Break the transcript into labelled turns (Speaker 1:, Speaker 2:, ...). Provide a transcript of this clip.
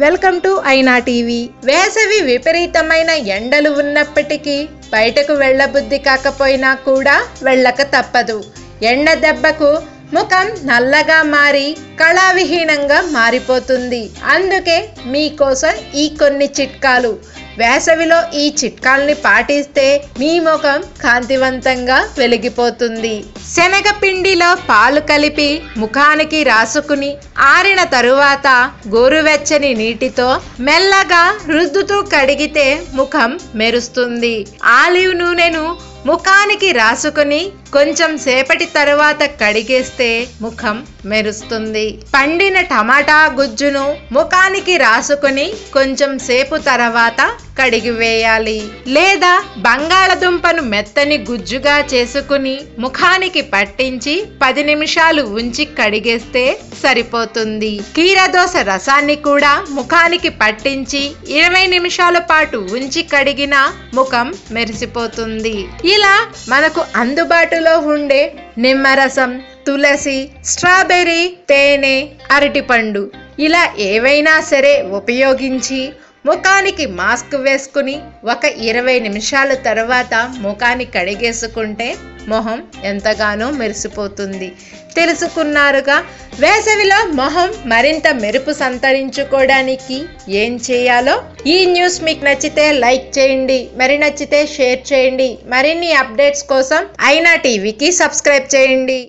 Speaker 1: Welcome to ఐనా TV. వేసవి విపరీతమైన ఎండలు ఉన్నప్పటికీ బయటకు వెళ్ళబుద్ధి కాకపోయినా కూడా వెళ్ళక తప్పదు. ఎండ దెబ్బకు ముఖం నల్లగా మారి కళావిహీనంగా మారిపోతుంది. అందుకే మీకోసం ఈ కొన్ని చిట్కాలు. వేసవిలో ఈ చిట్కాల్ని పాటిస్తే మీ ముఖం కాంతివంతంగా వెలిగిపోతుంది. శనగపిండిలో పాలు కలిపి ముఖానికి రాసుకుని ఆరిన తరువాత గోరువెచ్చని నీటితో మెల్లగా రుద్దుతూ కడిగితే ముఖం మెరుస్తుంది. ఆలివ్ నూనెను ముఖానికి రాసుకుని కొంచెం సేపటి తరువాత కడిగేస్తే ముఖం మెరుస్తుంది. పండిన టమాటా గుజ్జును ముఖానికి రాసుకుని కొంచెం సేపు తర్వాత కడిగివేయాలి. లేదా బంగాళదుంపను మెత్తని గుజ్జుగా చేసుకుని ముఖానికి పట్టించి 10 నిమిషాలు ఉంచి కడిగేస్తే సరిపోతుంది. కీరదోస రసాన్ని కూడా ముఖానికి పట్టించి 20 నిమిషాల పాటు ఉంచి కడిగిన ముఖం మెరిసిపోతుంది. ఇలా మనకు అందుబాటులో ఉండే నిమ్మరసం, తులసి, స్ట్రాబెర్రీ, తేనె, అరటిపండు ఇలా ఏవైనా సరే ఉపయోగించి ముఖానికి మాస్క్ వేసుకుని ఒక 20 నిమిషాల తర్వాత ముఖాన్ని కడిగేసుకుంటే మొహం ఎంతగానో మెరిసిపోతుంది. తెలుసుకున్నారుగా, వేసవిలో మొహం మరింత మెరుపు సంతరించుకోవడానికి ఏం చేయాలో. ఈ న్యూస్ మీకు నచ్చితే లైక్ చేయండి, మరి నచ్చితే షేర్ చేయండి. మరిన్ని అప్డేట్స్ కోసం ఐనా టీవీకి సబ్స్క్రైబ్ చేయండి.